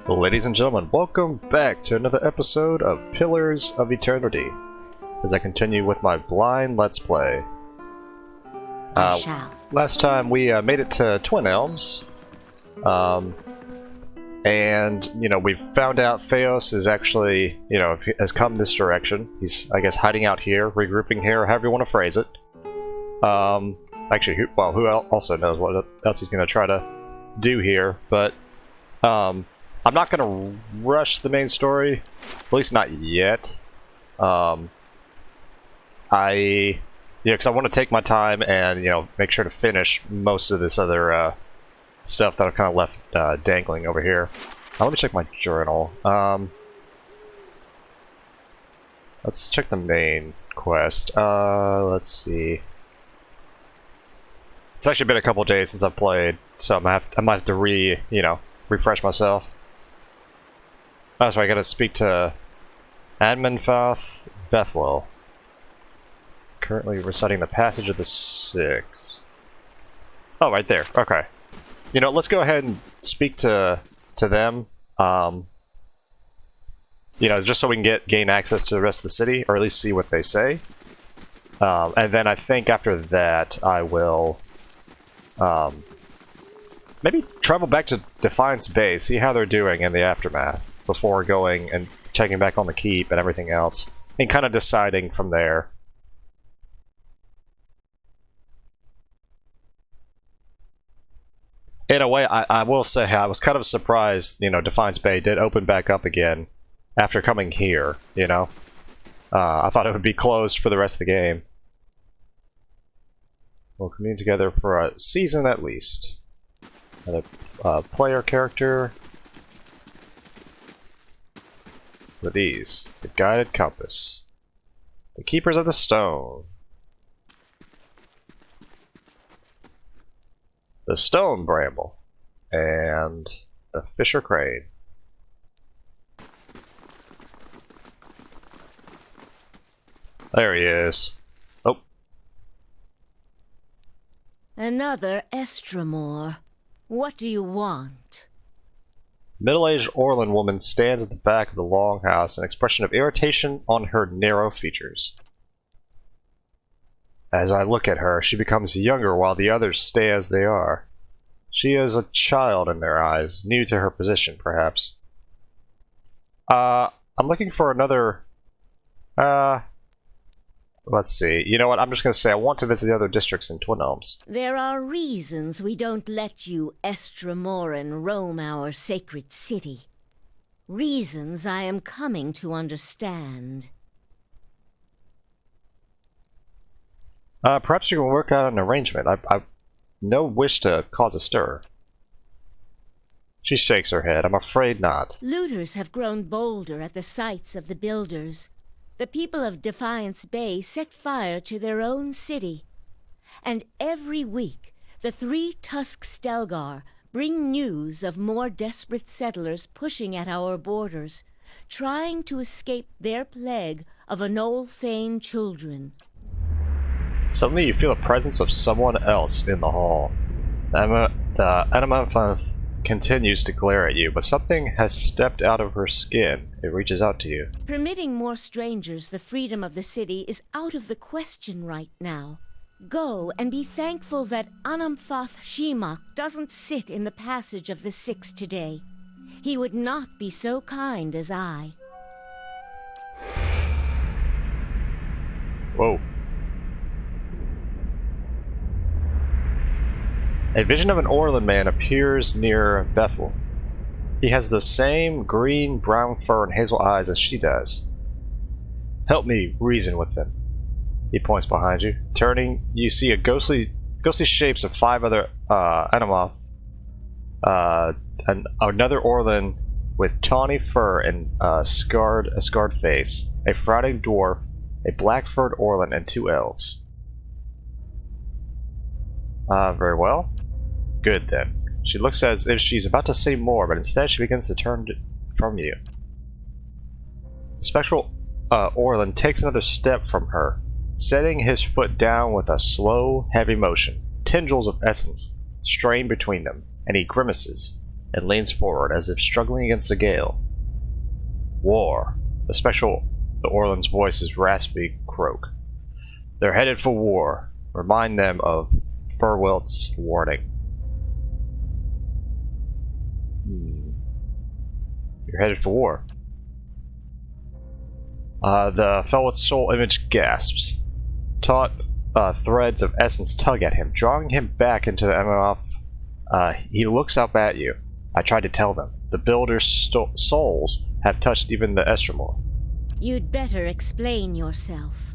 Ladies and gentlemen, welcome back to another episode of Pillars of Eternity, as I continue with my blind Let's Play. Last time we made it to Twin Elms, and, we found out Theos is actually, has come this direction. He's, I guess, hiding out here, regrouping here, however you want to phrase it. Actually, who also knows what else he's going to try to do here, but, I'm not going to rush the main story, at least not yet. Because I want to take my time and, make sure to finish most of this other stuff that I've kind of left dangling over here. Now, let me check my journal. Let's check the main quest. Let's see. It's actually been a couple days since I've played, so I might have to refresh myself. Oh, so I gotta speak to Admanfath Bethwell. Currently reciting the passage of the Six. Oh, right there. Okay. Let's go ahead and speak to them. Just so we can gain access to the rest of the city, or at least see what they say. And then I think after that I will maybe travel back to Defiance Bay, see how they're doing in the aftermath, before going and checking back on the keep and everything else, and kind of deciding from there. In a way, I will say I was kind of surprised, Defiance Bay did open back up again after coming here, I thought it would be closed for the rest of the game. We'll commune together for a season at least. Another player character. With these, the Guided Compass, the Keepers of the Stone, the Stone Bramble, and the Fisher Crane. There he is. Oh. Another Estramore. What do you want? Middle-aged Orlan woman stands at the back of the longhouse, an expression of irritation on her narrow features. As I look at her, she becomes younger while the others stay as they are. She is a child in their eyes, new to her position, perhaps. I'm looking for another... Let's see. You know what? I'm just going to say I want to visit the other districts in Twin Elms. There are reasons we don't let you Estramoran roam our sacred city. Reasons I am coming to understand. Perhaps you can work out an arrangement. I've no wish to cause a stir. She shakes her head. I'm afraid not. Looters have grown bolder at the sites of the builders. The people of Defiance Bay set fire to their own city. And every week, the 3 Tusk Stelgar bring news of more desperate settlers pushing at our borders, trying to escape their plague of Anolfane children. Suddenly you feel the presence of someone else in the hall. The Admanfath continues to glare at you, but something has stepped out of her skin. It reaches out to you. Permitting more strangers the freedom of the city is out of the question right now. Go and be thankful that Anamfath Shimak doesn't sit in the passage of the Six today. He would not be so kind as I. Whoa. A vision of an Orlan man appears near Bethel. He has the same green, brown fur and hazel eyes as she does. Help me reason with them. He points behind you. Turning, you see ghostly shapes of 5 other Anima. And another Orlan with tawny fur and a scarred face. A frowning dwarf, a black-furred Orlan, and 2 elves. Very well. Good, then. She looks as if she's about to say more, but instead she begins to turn from you. The spectral Orlan takes another step from her, setting his foot down with a slow, heavy motion. Tendrils of essence strain between them, and he grimaces. and leans forward as if struggling against a gale. War. The Orland's voice's raspy croak. They're headed for war. Remind them of Furwilt's warning. You're headed for war. The Furwilt's soul image gasps. Taut threads of essence tug at him, drawing him back into the MMF. He looks up at you. I tried to tell them. The Builder's souls have touched even the Estremor. You'd better explain yourself.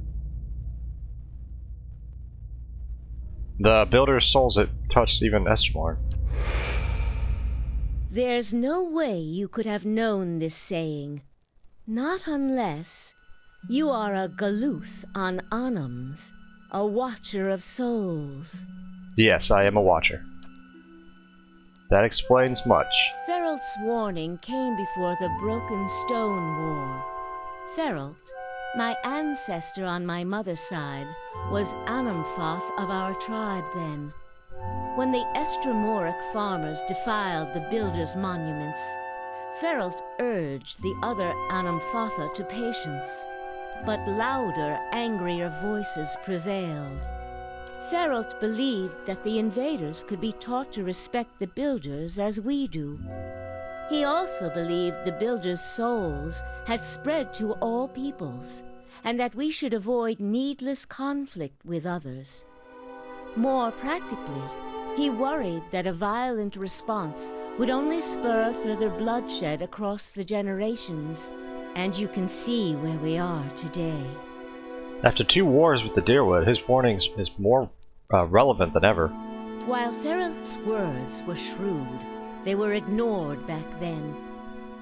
The Builder's souls have touched even Estremor. There's no way you could have known this saying. Not unless you are a Galuth on Anums, a watcher of souls. Yes, I am a watcher. That explains much. Feralt's warning came before the Broken Stone War. Feralt, my ancestor on my mother's side, was Anumfoth of our tribe then. When the Estremoric farmers defiled the Builder's monuments, Feralt urged the other Anumfotha to patience, but louder, angrier voices prevailed. Feralt believed that the invaders could be taught to respect the Builders as we do. He also believed the Builders' souls had spread to all peoples, and that we should avoid needless conflict with others. More practically, he worried that a violent response would only spur further bloodshed across the generations, and you can see where we are today. After 2 wars with the Yenwood, his warnings is more relevant than ever. While Feralt's words were shrewd, they were ignored back then.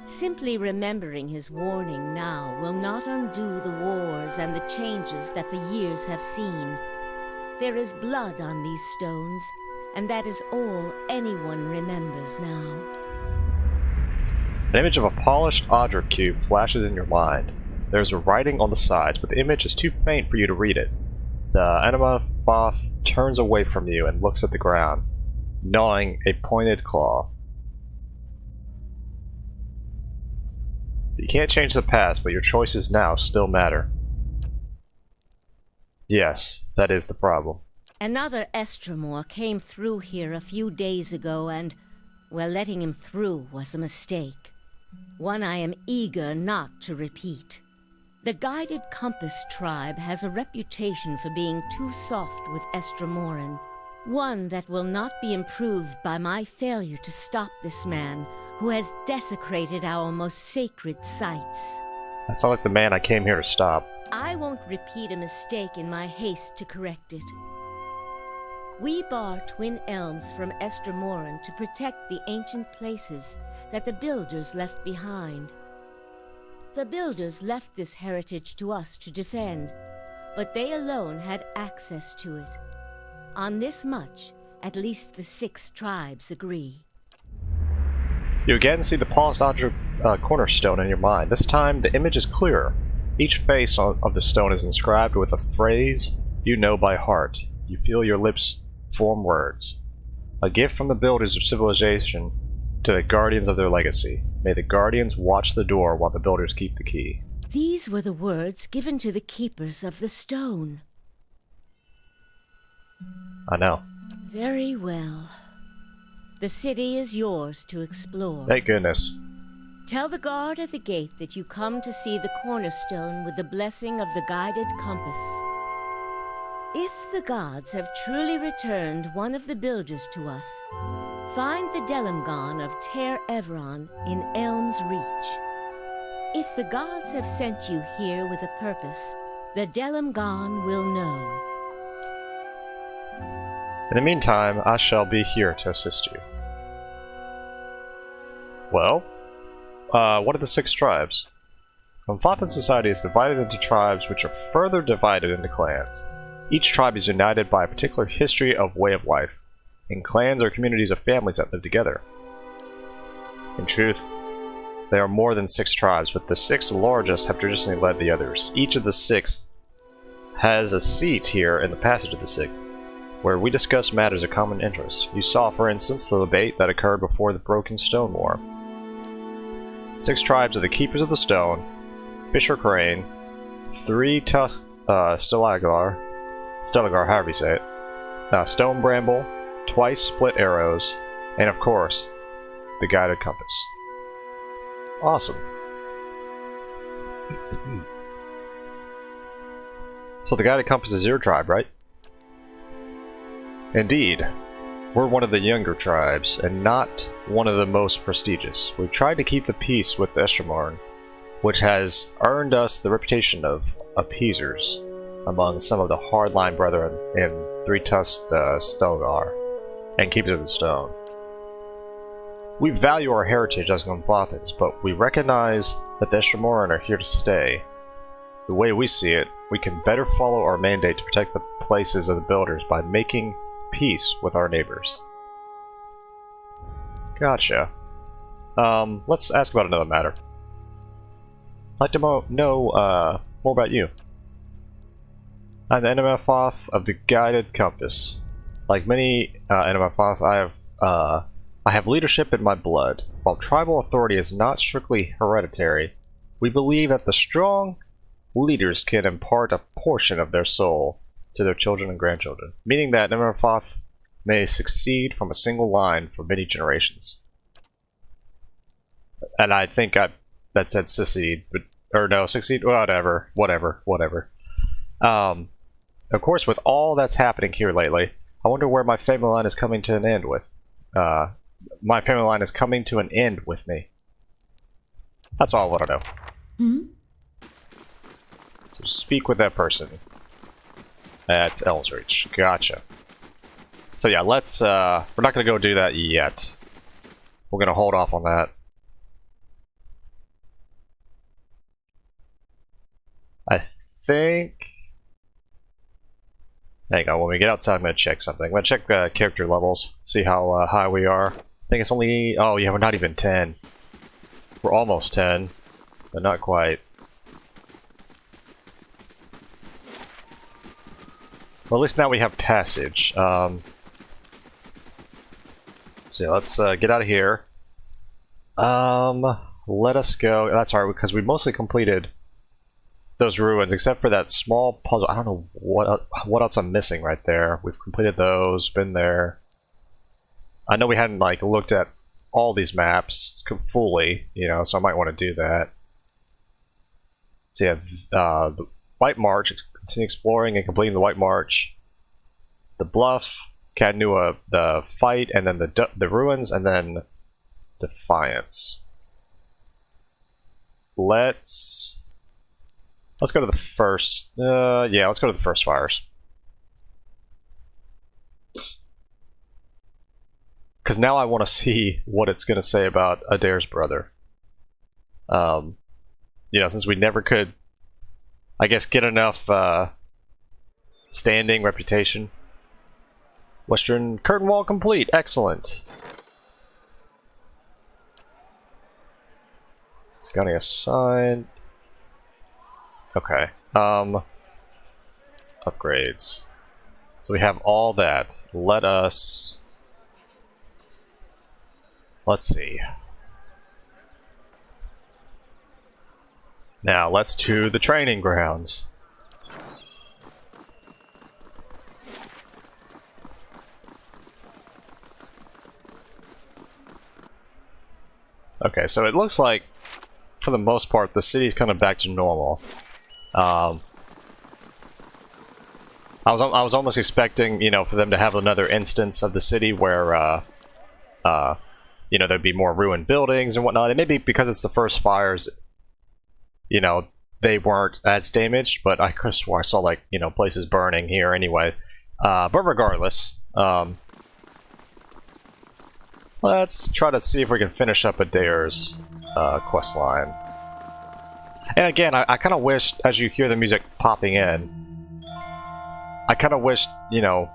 Simply remembering his warning now will not undo the wars and the changes that the years have seen. There is blood on these stones, and that is all anyone remembers now. An image of a polished Audra cube flashes in your mind. There's a writing on the sides, but the image is too faint for you to read it. The Anumfoth turns away from you and looks at the ground, gnawing a pointed claw. You can't change the past, but your choices now still matter. Yes, that is the problem. Another Estremor came through here a few days ago, and, well, letting him through was a mistake. One I am eager not to repeat. The Guided Compass tribe has a reputation for being too soft with Estremoran. One that will not be improved by my failure to stop this man who has desecrated our most sacred sites. That's not like the man I came here to stop. I won't repeat a mistake in my haste to correct it. We bar Twin Elms from Estremoran to protect the ancient places that the Builders left behind. The Builders left this heritage to us to defend, but they alone had access to it. On this much, at least the 6 tribes agree. You again see the polished Audra cornerstone in your mind. This time, the image is clearer. Each face of the stone is inscribed with a phrase you know by heart. You feel your lips form words. A gift from the Builders of civilization to the guardians of their legacy. May the guardians watch the door while the Builders keep the key. These were the words given to the keepers of the stone. I know. Very well. The city is yours to explore. Thank goodness. Tell the guard at the gate that you come to see the cornerstone with the blessing of the Guided Compass. If the gods have truly returned one of the Builders to us, find the Delimgon of Ter Evron in Elm's Reach. If the gods have sent you here with a purpose, the Delimgon will know. In the meantime, I shall be here to assist you. Well, what are the 6 tribes? Umfathan society is divided into tribes which are further divided into clans. Each tribe is united by a particular history of way of life, and clans are communities of families that live together. In truth, there are more than 6 tribes, but the 6 largest have traditionally led the others. Each of the 6 has a seat here in the passage of the 6th. where we discuss matters of common interest. You saw, for instance, the debate that occurred before the Broken Stone War. 6 tribes are the Keepers of the Stone, Fisher Crane, 3 Tusk Stelagar, however you say it, Stone Bramble, twice Split Arrows, and of course, the Guided Compass. Awesome. So the Guided Compass is your tribe, right? Indeed. We're one of the younger tribes, and not one of the most prestigious. We've tried to keep the peace with Estromarn, which has earned us the reputation of appeasers among some of the hardline brethren in 3 Tusk Stelgar and Keepers of the Stone. We value our heritage as Gonflathans, but we recognize that the Estromarn are here to stay. The way we see it, we can better follow our mandate to protect the places of the builders by making peace with our neighbors. Gotcha. Let's ask about another matter. I'd like to know more about you. I'm the Enemathoth of the Guided Compass. Like many Enemathoth, I have leadership in my blood. While tribal authority is not strictly hereditary, we believe that the strong leaders can impart a portion of their soul to their children and grandchildren, meaning that Enemathoth may succeed from a single line for many generations. And I think that said succeed, but or no, succeed, whatever. Of course, with all that's happening here lately, I wonder where my family line is coming to an end with. My family line is coming to an end with me. That's all I want to know. Hmm? So speak with that person at Elm's Reach. Gotcha. So yeah, let's, we're not going to go do that yet. We're going to hold off on that. I think... Hang on, when we get outside I'm going to check something. I'm going to check character levels, see how high we are. I think it's only... Oh yeah, we're not even 10. We're almost 10, but not quite. Well, at least now we have passage. So yeah, let's get out of here. Let us go. That's alright, because we mostly completed those ruins, except for that small puzzle. I don't know what else I'm missing right there. We've completed those, been there. I know we hadn't like looked at all these maps fully, you know, so I might want to do that. So yeah, the White March, continue exploring and completing the White March. The Bluff, Cadnua, the fight, and then the ruins, and then Defiance. Let's go to the first. Yeah, let's go to the first fires. Because now I want to see what it's going to say about Adair's brother. You know, since we never could, I guess, get enough standing reputation. Western curtain wall complete. Excellent. Scouting assigned. Okay. Upgrades. So we have all that. Let's see. Now let's to the training grounds. Okay, so it looks like, for the most part, the city's kind of back to normal. I was almost expecting, you know, for them to have another instance of the city where, you know, there'd be more ruined buildings and whatnot. And maybe because it's the first fires, you know, they weren't as damaged. But I could swear I saw, like, you know, places burning here anyway. But regardless, let's try to see if we can finish up Adair's quest line. And again, I kind of wish, as you hear the music popping in, I kind of wish, you know,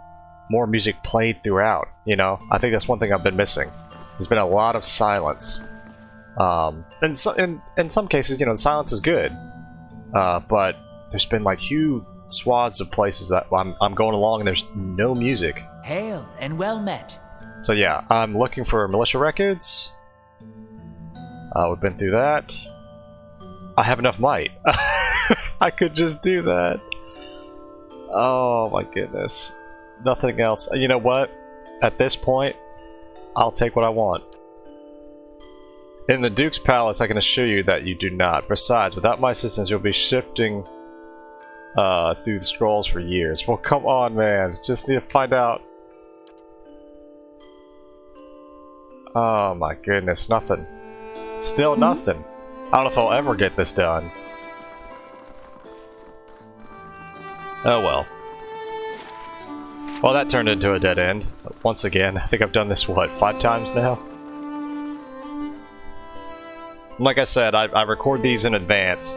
more music played throughout, you know? I think that's one thing I've been missing. There's been a lot of silence. And so, in some cases, you know, silence is good. But there's been, like, huge swaths of places that I'm going along and there's no music. Hail and well met. So yeah, I'm looking for militia records. We've been through that. I have enough might. I could just do that. Oh my goodness. Nothing else. You know what? At this point, I'll take what I want. In the Duke's Palace, I can assure you that you do not. Besides, without my assistance, you'll be shifting through the scrolls for years. Well, come on, man. Just need to find out. Oh my goodness, nothing. Still nothing. I don't know if I'll ever get this done. Oh well. Well, that turned into a dead end. Once again, I think I've done this, what, 5 times now? Like I said, I record these in advance.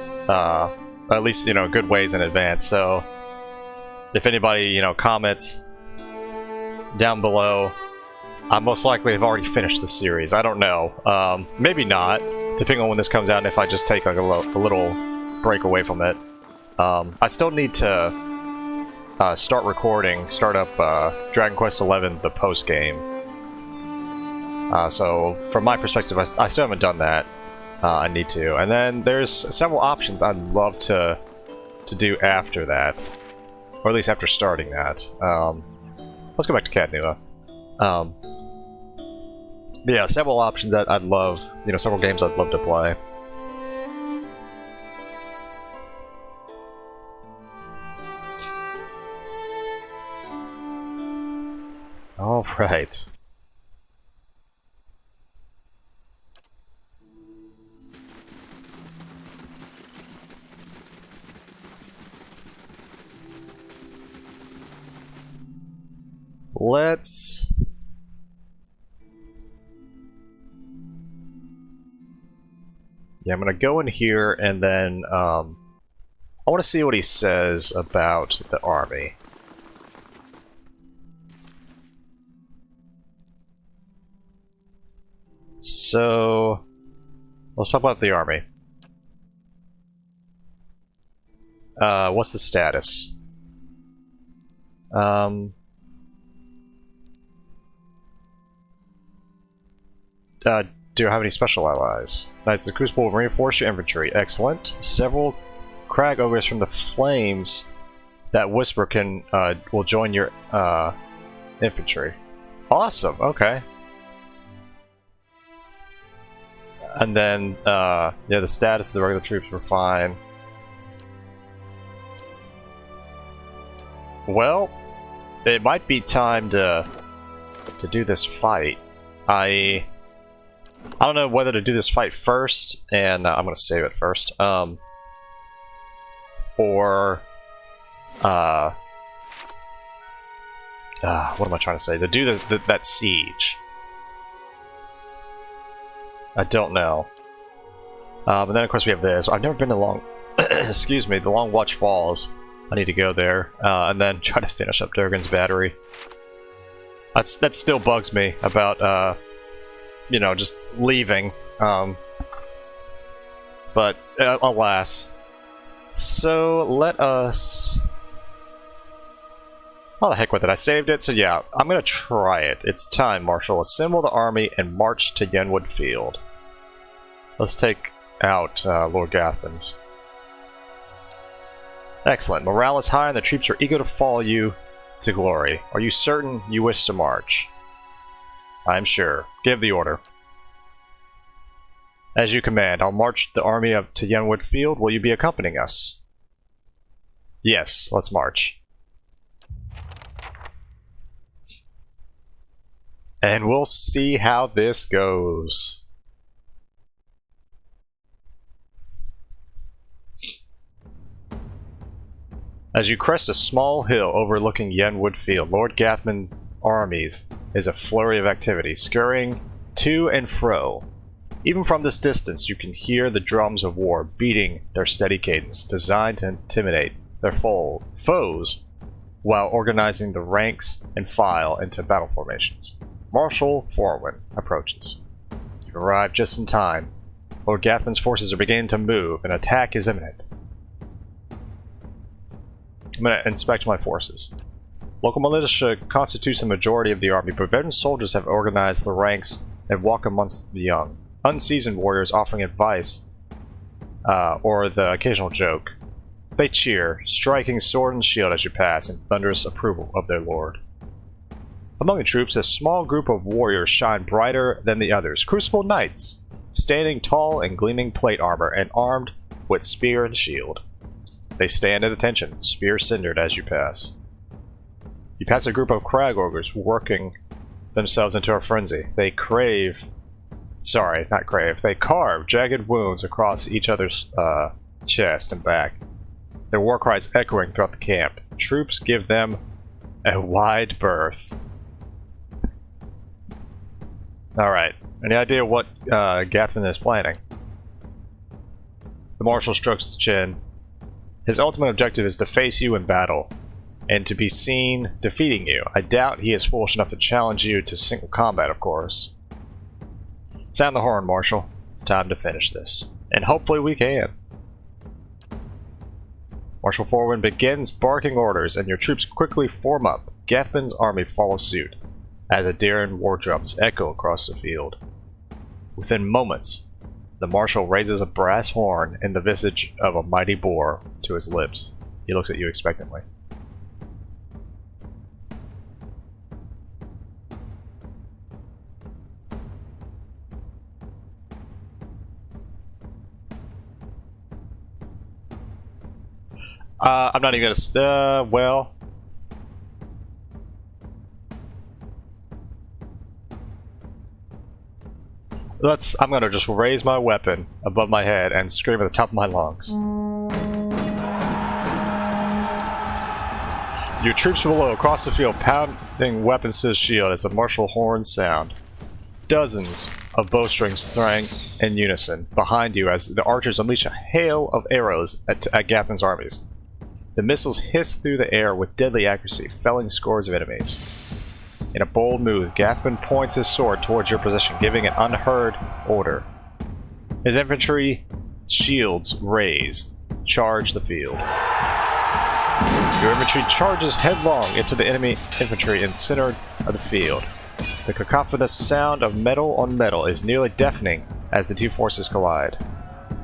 At least, you know, good ways in advance, so... If anybody, you know, comments down below, I most likely have already finished the series. I don't know. Maybe not, depending on when this comes out and if I just take like a little break away from it. I still need to start up Dragon Quest XI, the post-game. So, from my perspective, I still haven't done that. I need to. And then there's several options I'd love to do after that. Or at least after starting that. Let's go back to Cadnua. But yeah, several options that I'd love, you know, several games I'd love to play. Alright. Let's... Yeah, I'm gonna go in here and then, I want to see what he says about the army. So, let's talk about the army. What's the status? Do you have any special allies? Knights of the Crucible will reinforce your infantry. Excellent. Several crag ogres from the flames that whisper will join your infantry. Awesome. Okay. And then yeah, the status of the regular troops were fine. Well, it might be time to do this fight. I don't know whether to do this fight first, and I'm gonna save it first. Or what am I trying to say? To do that siege. I don't know. And then of course we have this. I've never been to excuse me, the Long Watch Falls. I need to go there, and then try to finish up Durgan's Battery. That still bugs me about, you know, just leaving. But, alas. So, let us... Oh, the heck with it. I saved it, so yeah, I'm gonna try it. It's time, Marshal. Assemble the army and march to Yenwood Field. Let's take out Lord Gathman's. Excellent. Morale is high and the troops are eager to follow you to glory. Are you certain you wish to march? I'm sure. Give the order. As you command, I'll march the army up to Yenwood Field. Will you be accompanying us? Yes, let's march. And we'll see how this goes. As you crest a small hill overlooking Yenwood Field, Lord Gathman's armies is a flurry of activity, scurrying to and fro. Even from this distance, you can hear the drums of war beating their steady cadence, designed to intimidate their foes while organizing the ranks and file into battle formations. Marshal Forwin approaches. You've arrived just in time. Lord Gathman's forces are beginning to move, and attack is imminent. I'm going to inspect my forces. Local militia constitutes the majority of the army, but veteran soldiers have organized the ranks and walk amongst the young. Unseasoned warriors offering advice or the occasional joke. They cheer, striking sword and shield as you pass in thunderous approval of their lord. Among the troops, a small group of warriors shine brighter than the others. Crucible knights, standing tall in gleaming plate armor and armed with spear and shield. They stand at attention, spear cindered as you pass. You pass a group of crag ogres working themselves into a frenzy. They carve jagged wounds across each other's chest and back. Their war cries echoing throughout the camp. Troops give them a wide berth. Alright, any idea what Gathman is planning? The Marshal strokes his chin. His ultimate objective is to face you in battle, and to be seen defeating you. I doubt he is foolish enough to challenge you to single combat, of course. Sound the horn, Marshal. It's time to finish this. And hopefully we can. Marshal Forward begins barking orders, and your troops quickly form up. Gathman's army follows suit, as Adarian war drums echo across the field. Within moments, the Marshal raises a brass horn in the visage of a mighty boar to his lips. He looks at you expectantly. I'm not even gonna, well... I'm gonna just raise my weapon above my head and scream at the top of my lungs. Your troops below across the field pounding weapons to the shield as the martial horns sound. Dozens of bowstrings sprang in unison behind you as the archers unleash a hail of arrows at Gathman's armies. The missiles hiss through the air with deadly accuracy, felling scores of enemies. In a bold move, Gathman points his sword towards your position, giving an unheard order. His infantry, shields raised, charge the field. Your infantry charges headlong into the enemy infantry in the center of the field. The cacophonous sound of metal on metal is nearly deafening as the two forces collide.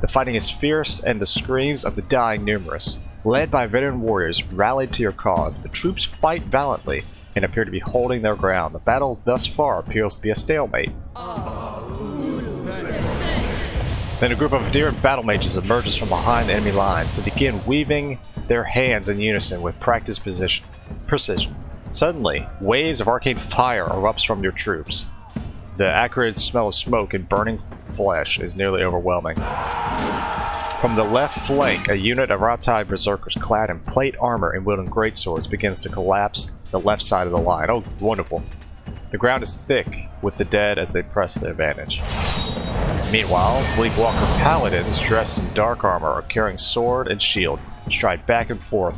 The fighting is fierce and the screams of the dying numerous. Led by veteran warriors rallied to your cause, the troops fight valiantly and appear to be holding their ground. The battle thus far appears to be a stalemate. Then a group of Adarian battle mages emerges from behind the enemy lines. They begin weaving their hands in unison with practiced precision. Suddenly, waves of arcane fire erupts from your troops. The acrid smell of smoke and burning flesh is nearly overwhelming. From the left flank, a unit of Ratai berserkers clad in plate armor and wielding greatswords begins to collapse the left side of the line. Oh, wonderful. The ground is thick with the dead as they press the advantage. Meanwhile, Bleakwalker paladins dressed in dark armor are carrying sword and shield, stride back and forth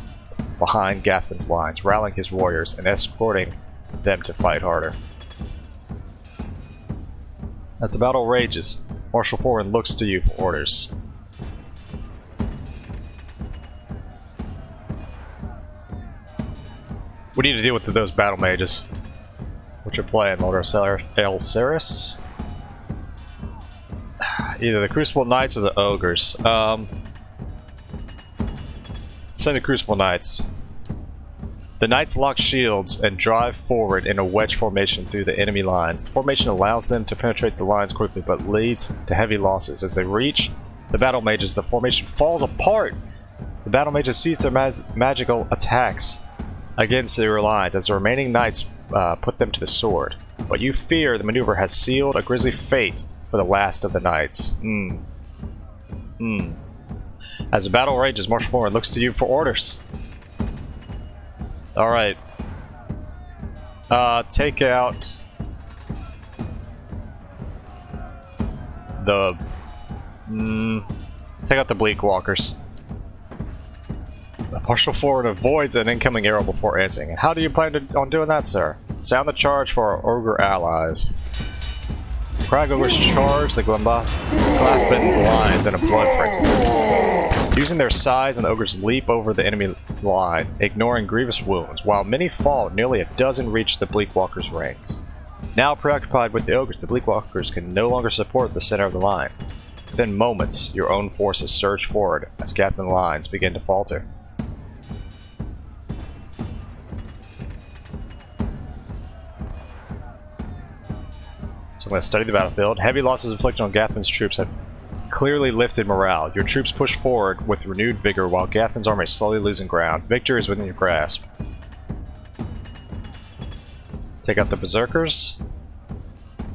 behind Gathman's lines, rallying his warriors and escorting them to fight harder. As the battle rages, Marshal Forward looks to you for orders. We need to deal with those battle mages, which are playing Lord Elceris. Either the Crucible Knights or the Ogres. Send the Crucible Knights. The Knights lock shields and drive forward in a wedge formation through the enemy lines. The formation allows them to penetrate the lines quickly, but leads to heavy losses. As they reach the battle mages, the formation falls apart. The battle mages cease their magical attacks against their lines as the remaining knights put them to the sword. But you fear the maneuver has sealed a grisly fate for the last of the knights. As the battle rages, Marshal Forward looks to you for orders. Alright. Take out the... take out the Bleakwalkers. Marshal Forward avoids an incoming arrow before answering. How do you plan on doing that, sir? Sound the charge for our ogre allies. Crag ogres charge the Glathbitten lines in a blood frenzy. Using their size, and the ogres leap over the enemy line, ignoring grievous wounds. While many fall, nearly a dozen reach the Bleakwalkers' rings. Now preoccupied with the ogres, the Bleakwalkers can no longer support the center of the line. Within moments, your own forces surge forward as Gathman lines begin to falter. So I'm going to study the battlefield. Heavy losses inflicted on Gathman's troops have clearly lifted morale. Your troops push forward with renewed vigor while Gathman's army is slowly losing ground. Victory is within your grasp. Take out the Berserkers.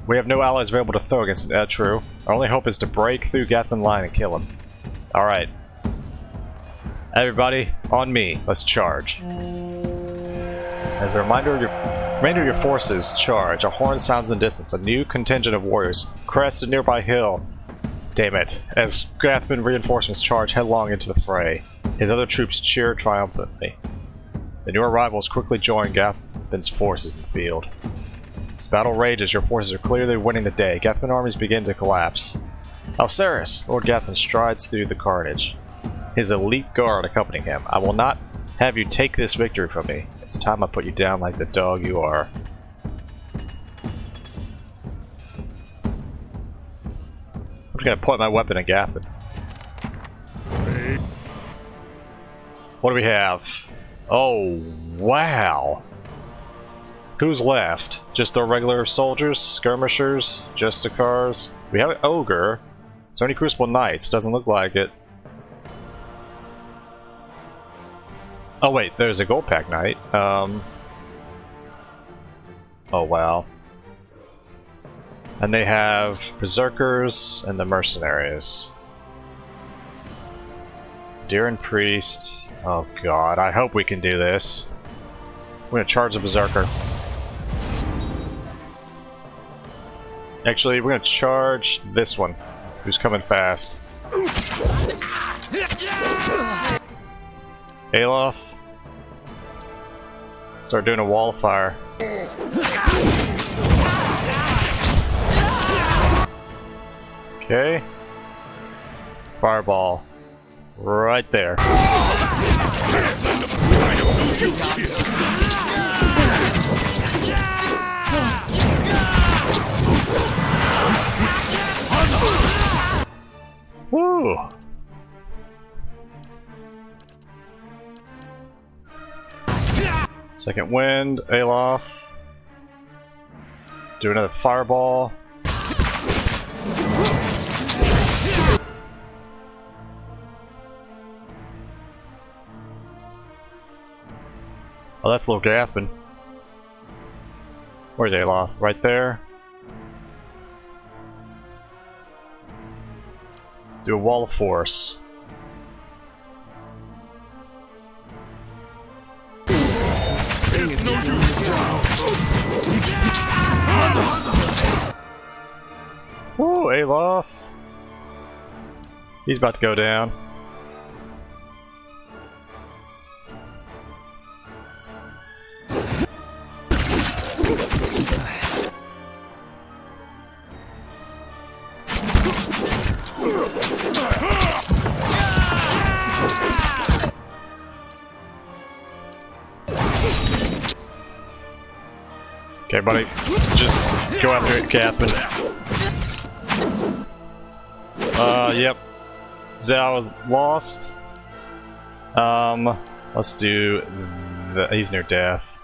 We have no allies available to throw against him. True. Our only hope is to break through Gathman line and kill him. Alright. Everybody, on me. Let's charge. As a reminder of your forces, charge. A horn sounds in the distance. A new contingent of warriors crest a nearby hill. Damn it. As Gathman reinforcements charge headlong into the fray, his other troops cheer triumphantly. The new arrivals quickly join Gathman's forces in the field. As battle rages, your forces are clearly winning the day. Gathman armies begin to collapse. Alceris! Lord Gathman strides through the carnage, his elite guard accompanying him. I will not have you take this victory from me. It's time I put you down like the dog you are. I'm just gonna point my weapon at Gathman. What do we have? Oh, wow. Who's left? Just our regular soldiers, skirmishers, justicars. We have an ogre. It's only Crucible Knights. Doesn't look like it. Oh wait, there's a gold pack knight. Oh wow. And they have berserkers and the mercenaries. Deeren priest. Oh god, I hope we can do this. We're gonna charge the berserker. Actually, we're gonna charge this one, who's coming fast. Aloth. Start doing a wall of fire. Okay. Fireball. Right there. Woo! Second wind, Aloth. Do another fireball. Oh, that's Lord Gathman. Where's Aloth? Right there. Do a wall of force. Woo, Aloth. He's about to go down. Okay, buddy, just go after it, Gathman. Yep. Zhao is lost. Let's do he's near death.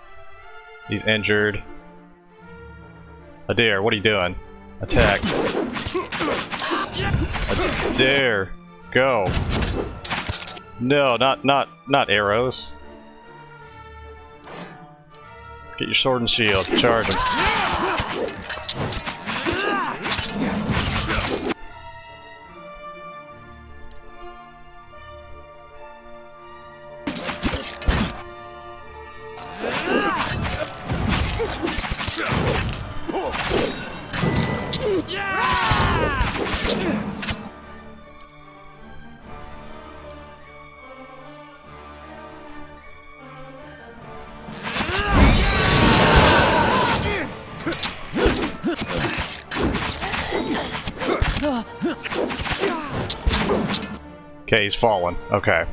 He's injured. Adair, what are you doing? Attack. Adair, go. No, not arrows. Get your sword and shield. Charge him. Okay, he's fallen. Okay.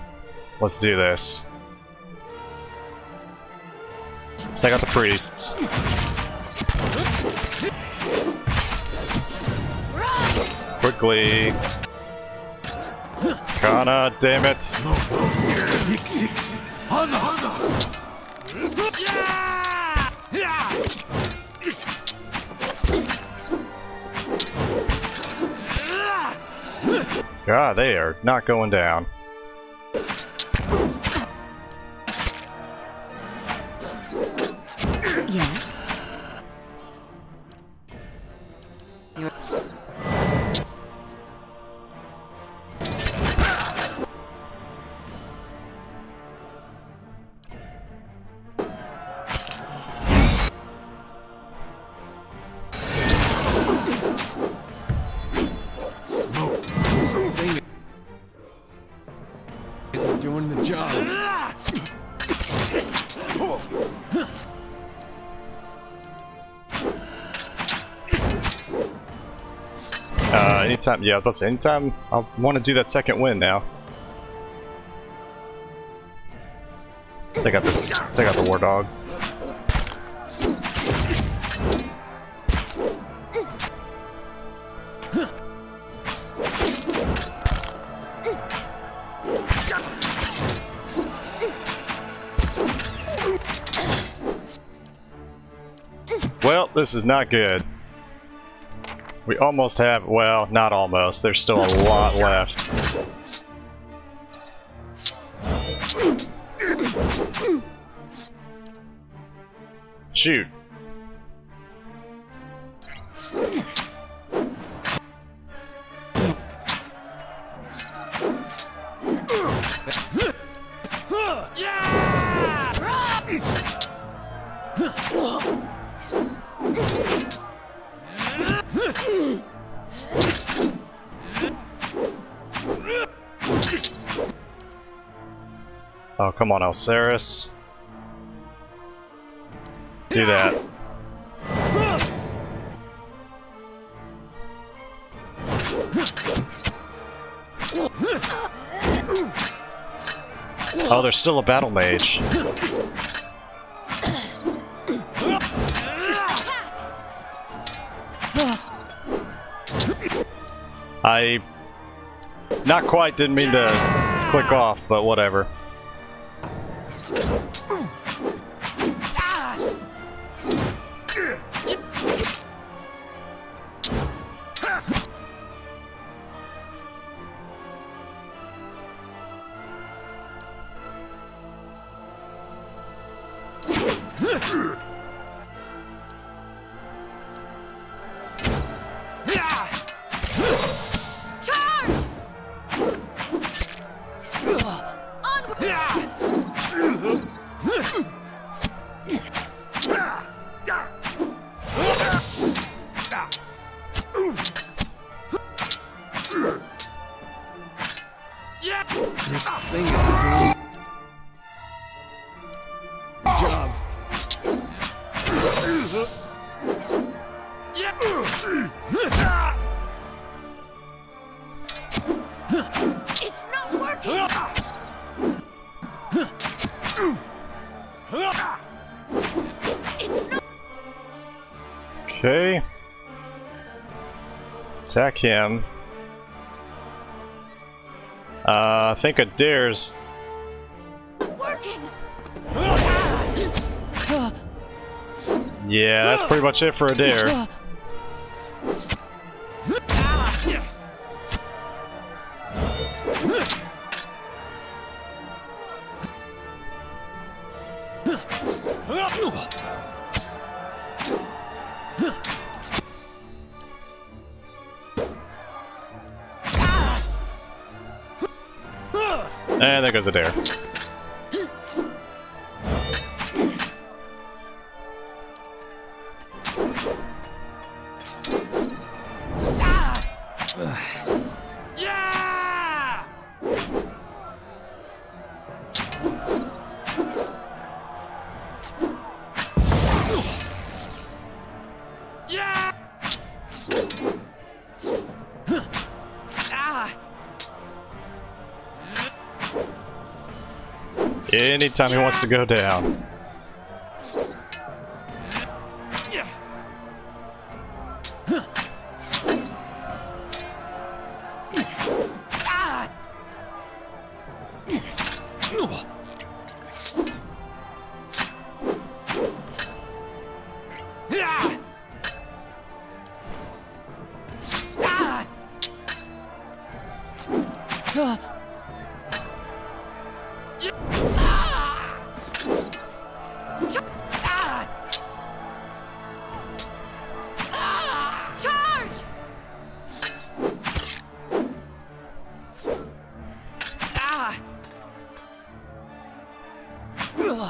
Let's do this. Let's take out the priests. Quickly. Kana, damn it. God, they are not going down. Yes. Doing the job. Anytime, yeah, that's anytime I want to do that second win now. Take out the war dog. Well, this is not good. We almost have, well, not almost. There's still a lot left. Shoot. Oh, come on, Alceris. Do that. Oh, there's still a battle mage. I not quite didn't mean to click off, but whatever. This thing is doing the job. It's not working! It's not. Okay. Attack him. I think Adair's Working! yeah, that's pretty much it for Adair. And there goes Adair. Anytime he wants to go down.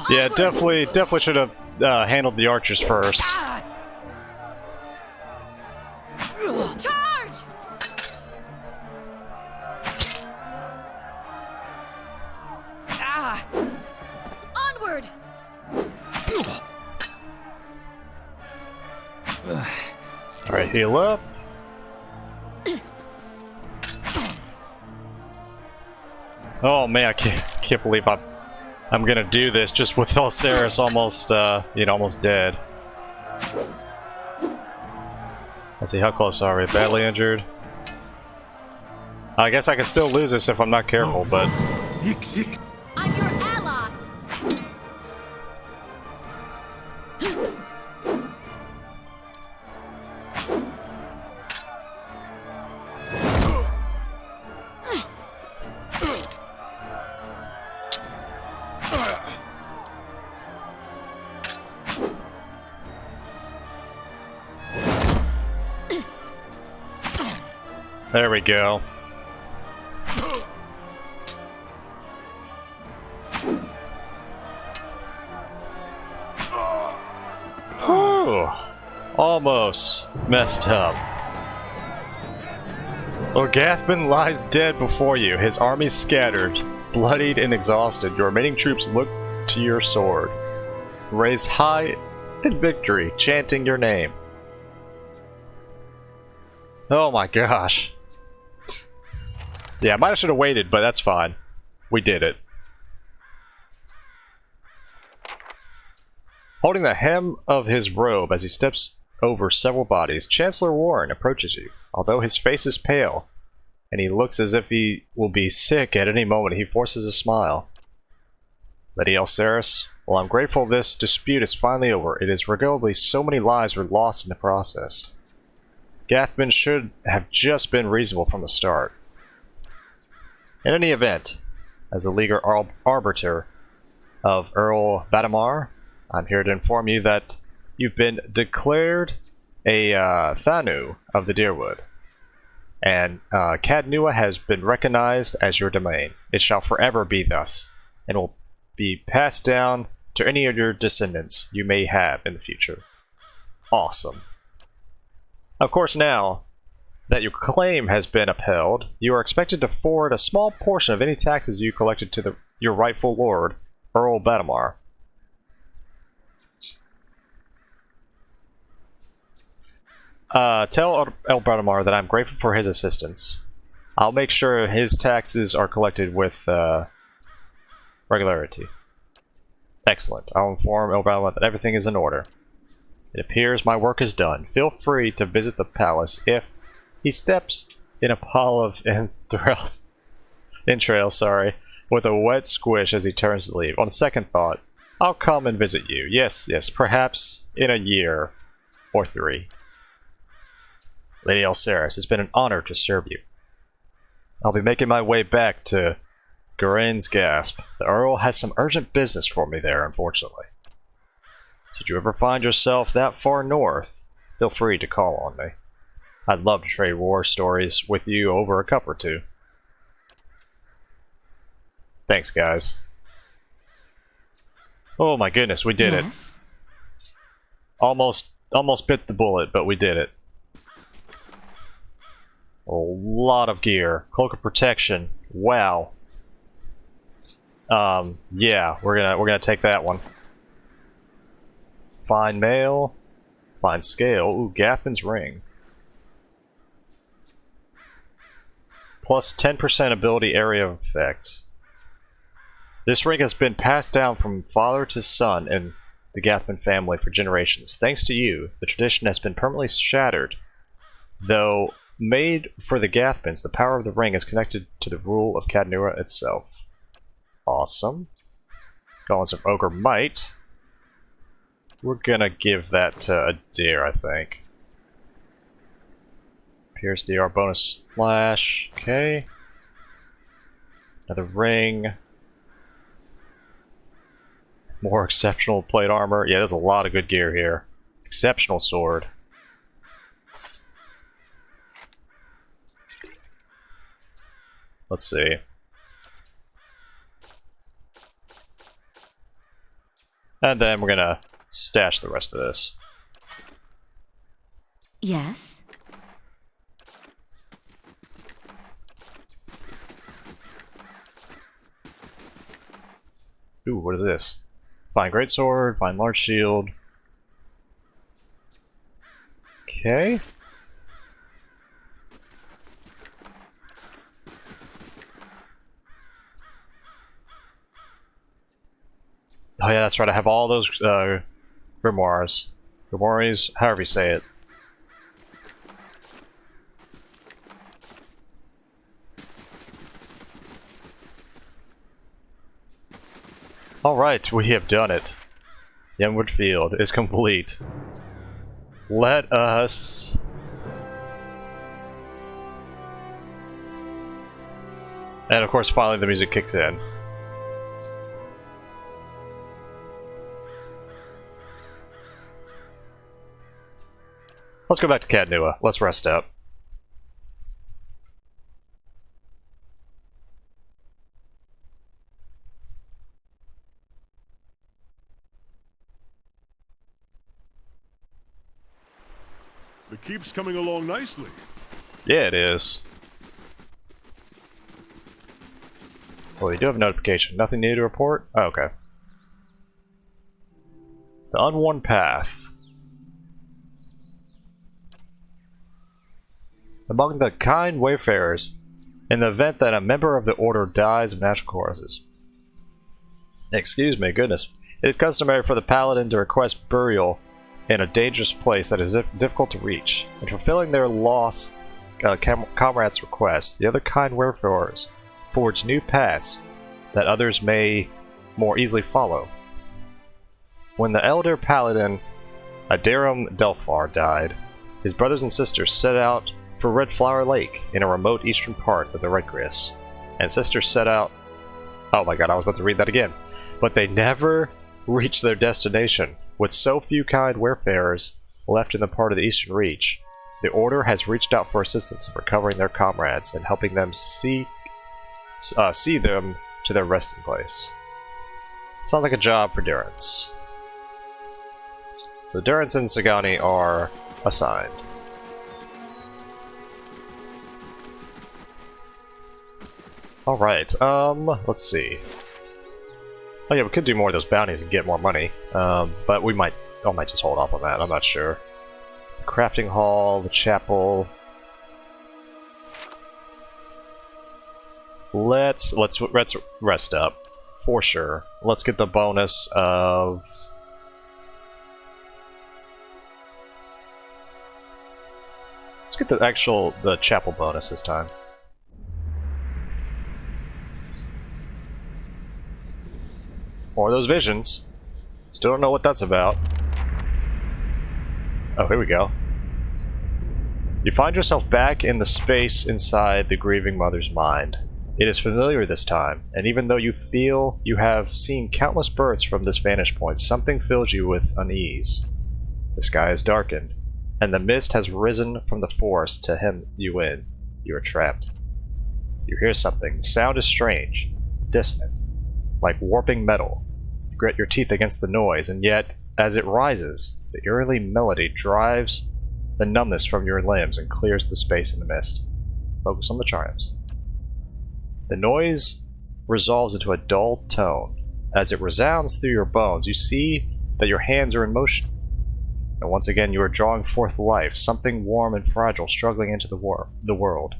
Yeah, definitely should have handled the archers first. Charge! Onward! Alright, heal up. Oh man, I can't believe I'm gonna do this just with Osiris almost, almost dead. Let's see, how close are we? Badly injured? I guess I can still lose this if I'm not careful, but... I'm your ally! There we go. Whew. Almost messed up. Orgathman lies dead before you, his army scattered, bloodied and exhausted. Your remaining troops look to your sword, raised high in victory, chanting your name. Oh my gosh. Yeah, I might have should have waited, but that's fine. We did it. Holding the hem of his robe as he steps over several bodies, Chancellor Warren approaches you. Although his face is pale, and he looks as if he will be sick at any moment, he forces a smile. Lady Osiris, well, I'm grateful this dispute is finally over. It is regrettably so many lives were lost in the process. Gathman should have just been reasonable from the start. In any event, as the legal arbiter of Earl Badamar, I'm here to inform you that you've been declared a Thanu of the Deerwood, and Cadnua has been recognized as your domain. It shall forever be thus, and will be passed down to any of your descendants you may have in the future. Awesome. Of course, now that your claim has been upheld, you are expected to forward a small portion of any taxes you collected to your rightful lord, Earl Badamar. Tell Earl Badamar that I'm grateful for his assistance. I'll make sure his taxes are collected with regularity. Excellent. I'll inform Earl Badamar that everything is in order. It appears my work is done. Feel free to visit the palace if he steps in a pile of entrails, with a wet squish as he turns to leave. On second thought, I'll come and visit you. Yes, perhaps in a year or 3. Lady Osiris, it's been an honor to serve you. I'll be making my way back to Gurain's Gasp. The Earl has some urgent business for me there, unfortunately. Did you ever find yourself that far north? Feel free to call on me. I'd love to trade war stories with you over a cup or two. Thanks, guys. Oh my goodness, we did it. Almost bit the bullet, but we did it. A lot of gear. Cloak of protection. Wow. Yeah, we're gonna take that one. Fine mail. Fine scale. Ooh, Gathman's ring. Plus 10% ability area of effect. This ring has been passed down from father to son in the Gathman family for generations. Thanks to you, the tradition has been permanently shattered. Though made for the Gathmans, the power of the ring is connected to the rule of Cadnura itself. Awesome. Going some Ogre Might. We're gonna give that to Adair, I think. Pierce DR bonus slash. Okay. Another ring. More exceptional plate armor. Yeah, there's a lot of good gear here. Exceptional sword. Let's see. And then we're gonna stash the rest of this. Yes? Ooh, what is this? Fine greatsword, fine large shield. Okay. Oh yeah, that's right. I have all those grimoires. Grimoires, however you say it. Alright, we have done it. Yenwood Field is complete. Let us... And of course, finally the music kicks in. Let's go back to Cadnua. Let's rest up. The keep's coming along nicely. Yeah, it is. Well, we do have a notification. Nothing new to report? Oh, okay. The Unworn Path. Among the kind wayfarers, in the event that a member of the Order dies of natural causes. Excuse me, goodness. It is customary for the Paladin to request burial in a dangerous place that is difficult to reach. In fulfilling their lost comrade's request, the other kind wayfarers forge new paths that others may more easily follow. When the elder Paladin Adarum Delphar died, his brothers and sisters set out for Red Flower Lake in a remote eastern part of the Redgris, and sisters set out... Oh my god, I was about to read that again. But they never reached their destination. With so few kind wayfarers left in the part of the Eastern Reach, the Order has reached out for assistance in recovering their comrades and helping them see them to their resting place. Sounds like a job for Durance. So Durance and Sagani are assigned. Alright, let's see. Oh yeah, we could do more of those bounties and get more money, but I might just hold off on that, I'm not sure. The crafting hall, the chapel... Let's rest up, for sure. Let's get the bonus of... Let's get the chapel bonus this time. More of those visions. Still don't know what that's about. Oh, here we go. You find yourself back in the space inside the grieving mother's mind. It is familiar this time, and even though you feel you have seen countless births from this vantage point, something fills you with unease. The sky is darkened, and the mist has risen from the forest to hem you in. You are trapped. You hear something. The sound is strange, dissonant, like warping metal. You grit your teeth against the noise, and yet, as it rises, the eerily melody drives the numbness from your limbs and clears the space in the mist. Focus on the chimes. The noise resolves into a dull tone. As it resounds through your bones, you see that your hands are in motion. And once again you are drawing forth life, something warm and fragile struggling into the world.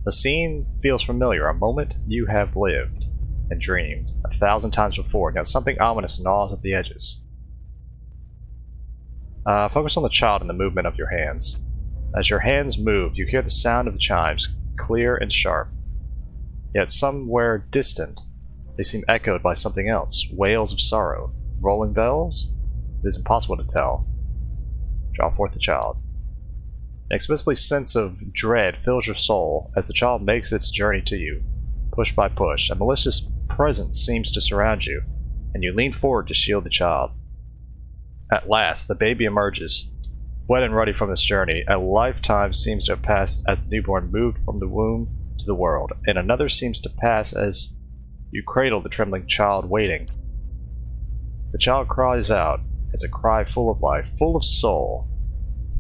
The scene feels familiar, a moment you have lived. and dreamed 1,000 times before, now something ominous gnaws at the edges. Focus on the child and the movement of your hands. As your hands move, you hear the sound of the chimes, clear and sharp. Yet somewhere distant, they seem echoed by something else. Wails of sorrow. Rolling bells? It is impossible to tell. Draw forth the child. An inexplicable sense of dread fills your soul as the child makes its journey to you, push by push. A malicious presence seems to surround you, and you lean forward to shield the child. At last, the baby emerges, wet and ruddy from this journey. A lifetime seems to have passed as the newborn moved from the womb to the world, and another seems to pass as you cradle the trembling child waiting. The child cries out. It's a cry full of life, full of soul,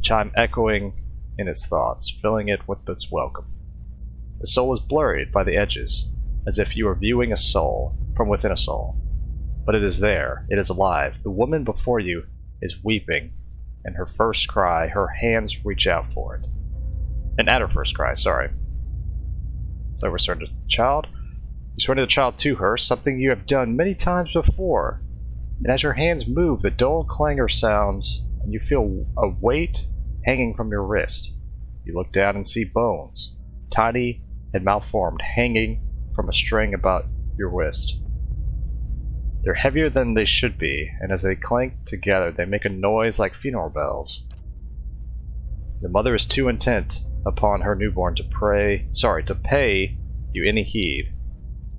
chime echoing in its thoughts, filling it with its welcome. The soul is blurred by the edges, as if you were viewing a soul from within a soul. But it is there, it is alive. The woman before you is weeping, and her first cry, her hands reach out for it. And at her first cry, sorry. So we surrender the child. You surrender the child to her, something you have done many times before. And as your hands move, the dull clangor sounds, and you feel a weight hanging from your wrist. You look down and see bones, tiny and malformed, hanging from a string about your wrist. They're heavier than they should be, and as they clank together, they make a noise like funeral bells. The mother is too intent upon her newborn to pay you any heed,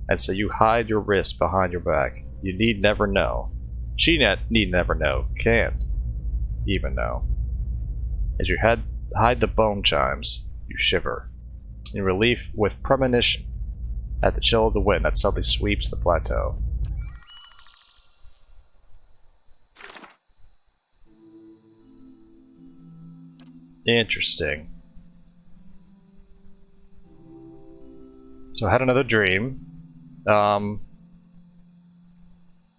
and so you hide your wrist behind your back. You need never know. She need never know, can't even know. As you hide the bone chimes, you shiver, in relief with premonition at the chill of the wind that suddenly sweeps the plateau. Interesting. So I had another dream.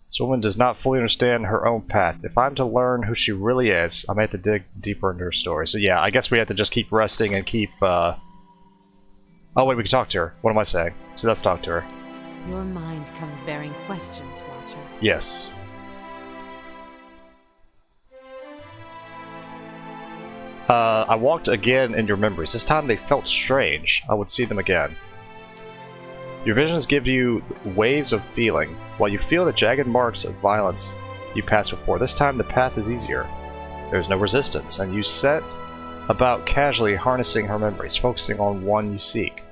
This woman does not fully understand her own past. If I'm to learn who she really is, I may have to dig deeper into her story. So yeah, I guess we have to just keep resting and keep, Oh wait, we can talk to her. What am I saying? So let's talk to her. Your mind comes bearing questions, Watcher. Yes. I walked again in your memories. This time they felt strange. I would see them again. Your visions give you waves of feeling, while you feel the jagged marks of violence you passed before. This time the path is easier. There is no resistance, and you set about casually harnessing her memories, focusing on one you seek.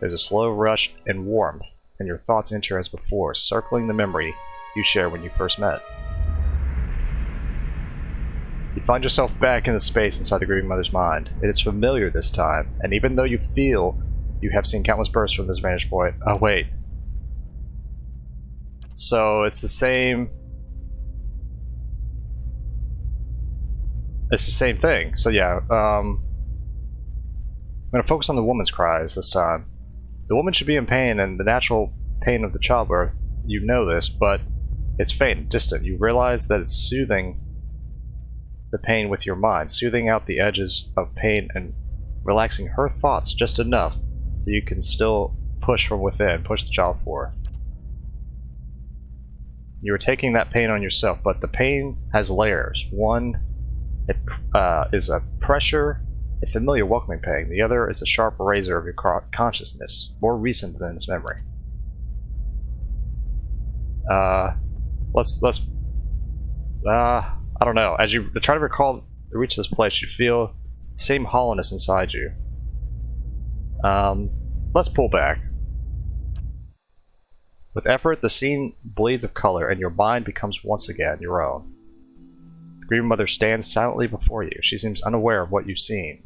There's a slow rush and warmth, and your thoughts enter as before, circling the memory you shared when you first met. You find yourself back in the space inside the grieving mother's mind. It is familiar this time, and even though you feel you have seen countless births from this vantage point. Oh, wait. So, it's the same... It's the same thing. So, yeah, I'm going to focus on the woman's cries this time. The woman should be in pain, and the natural pain of the childbirth, you know this, but it's faint and distant. You realize that it's soothing the pain with your mind, soothing out the edges of pain and relaxing her thoughts just enough so you can still push from within, push the child forth. You are taking that pain on yourself, but the pain has layers. One is a pressure, a familiar welcoming pain. The other is a sharp razor of your consciousness, more recent than its memory. I don't know. As you try to recall, reach this place, you feel the same hollowness inside you. Let's pull back. With effort, the scene bleeds of color, and your mind becomes once again your own. The grieving mother stands silently before you. She seems unaware of what you've seen.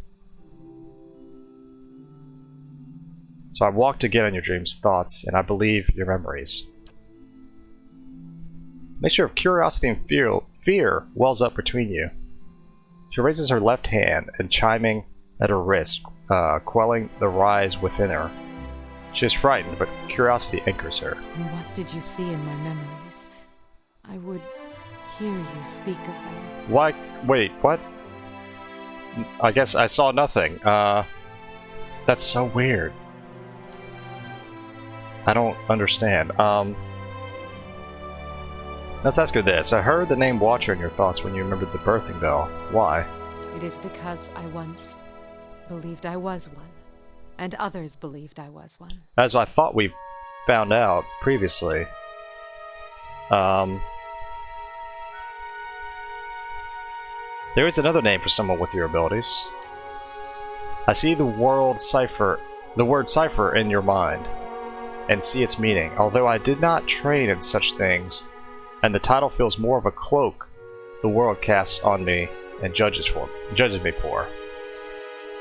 So I walked again in your dreams, thoughts, and I believe your memories. A mixture of curiosity and fear wells up between you. She raises her left hand and chiming at her wrist, quelling the rise within her. She is frightened, but curiosity anchors her. And what did you see in my memories? I would hear you speak of them. Why? Wait, what? I guess I saw nothing. That's so weird. I don't understand. Let's ask her this. I heard the name Watcher in your thoughts when you remembered the birthing bell. Why? It is because I once believed I was one, and others believed I was one. As I thought we found out previously. There is another name for someone with your abilities. I see the word cipher in your mind, and see its meaning. Although I did not train in such things, and the title feels more of a cloak the world casts on me and judges me for.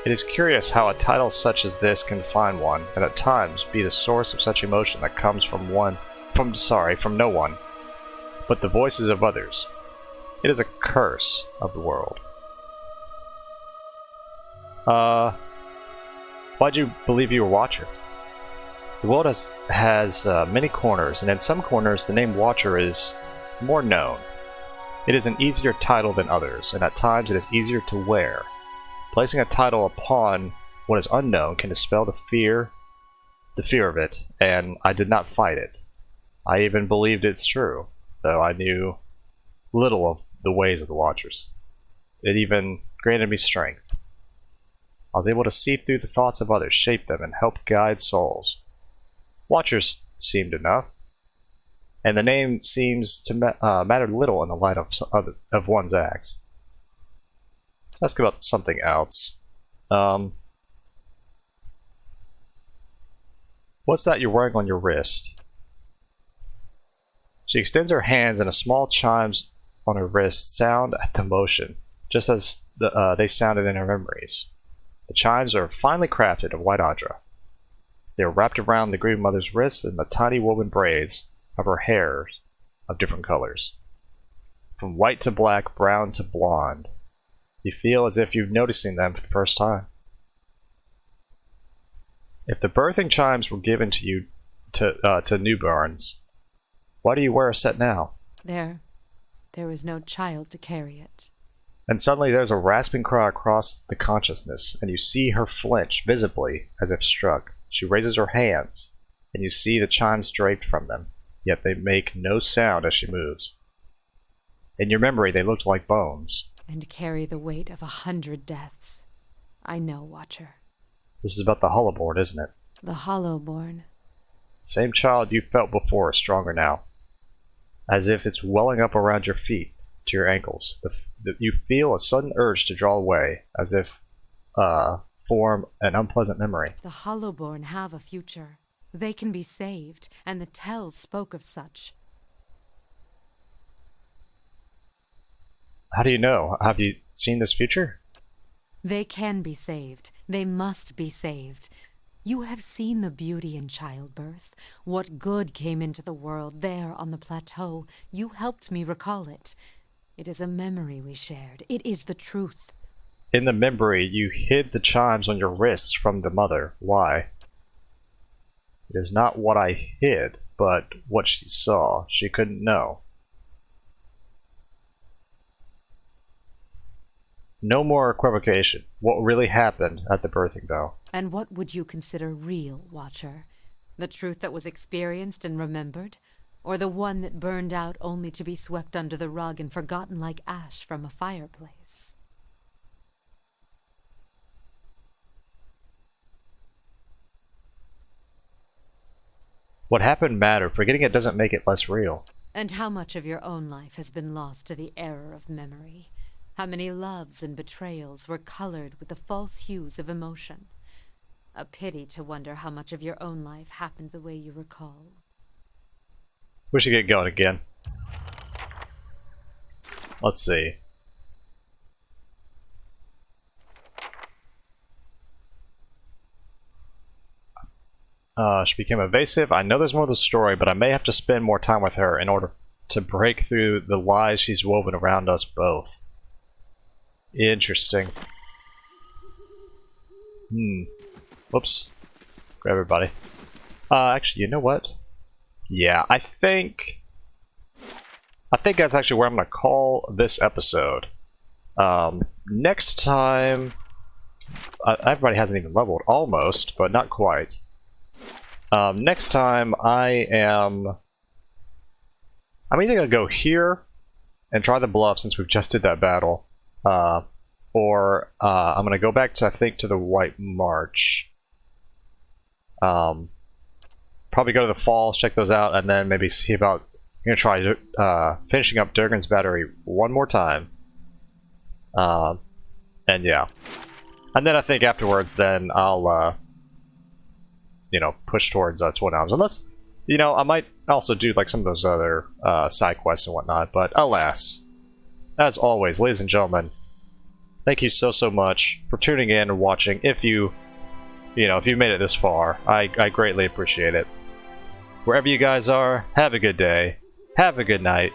It is curious how a title such as this can find one, and at times be the source of such emotion that comes from no one, but the voices of others. It is a curse of the world. Why'd you believe you were Watcher? The world has many corners, and in some corners the name Watcher is more known. It is an easier title than others, and at times it is easier to wear. Placing a title upon what is unknown can dispel the fear of it, and I did not fight it. I even believed it's true, though I knew little of the ways of the Watchers. It even granted me strength. I was able to see through the thoughts of others, shape them, and help guide souls. Watchers seemed enough, and the name seems to matter little in the light of one's acts. Let's ask about something else. What's that you're wearing on your wrist? She extends her hands, and a small chimes on her wrist sound at the motion, just as they sounded in her memories. The chimes are finely crafted of white andra. They are wrapped around the grieving mother's wrists in the tiny woven braids of her hair of different colors. From white to black, brown to blonde. You feel as if you're noticing them for the first time. If the birthing chimes were given to you to newborns, why do you wear a set now? There was no child to carry it. And suddenly there's a rasping cry across the consciousness, and you see her flinch visibly as if struck. She raises her hands, and you see the chimes draped from them, yet they make no sound as she moves. In your memory, they looked like bones. And carry the weight of 100 deaths. I know, Watcher. This is about the Hollowborn, isn't it? The Hollowborn. Same child you felt before is stronger now. As if it's welling up around your feet, to your ankles. You feel a sudden urge to draw away, as if form an unpleasant memory. The Hollowborn have a future. They can be saved, and the tells spoke of such. How do you know? Have you seen this future? They can be saved. They must be saved. You have seen the beauty in childbirth. What good came into the world there on the plateau. You helped me recall it. It is a memory we shared. It is the truth. In the memory, you hid the chimes on your wrists from the mother. Why? It is not what I hid, but what she saw. She couldn't know. No more equivocation. What really happened at the birthing bell? And what would you consider real, Watcher? The truth that was experienced and remembered? Or the one that burned out only to be swept under the rug and forgotten like ash from a fireplace? What happened mattered. Forgetting it doesn't make it less real. And how much of your own life has been lost to the error of memory? How many loves and betrayals were colored with the false hues of emotion? A pity to wonder how much of your own life happened the way you recall. We should get going again. Let's see. She became evasive. I know there's more to the story, but I may have to spend more time with her in order to break through the lies she's woven around us both. Interesting. Whoops. Grab everybody. Actually, you know what? Yeah, I think that's actually where I'm gonna call this episode. Next time, everybody hasn't even leveled, almost, but not quite. Next time I'm either gonna go here and try the bluff since we've just did that battle, or I'm gonna go back to, I think, to the White March. Probably go to the falls, check those out, and then maybe see about. I'm gonna try finishing up Durgan's Battery one more time. And yeah, and then I think afterwards, then I'll you know, push towards Twin Elms. Unless, you know, I might also do like some of those other side quests and whatnot. But alas, as always, ladies and gentlemen, thank you so much for tuning in and watching. If you know, if you made it this far, I greatly appreciate it. Wherever you guys are, have a good day, have a good night,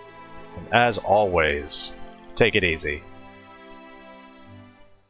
and as always, take it easy.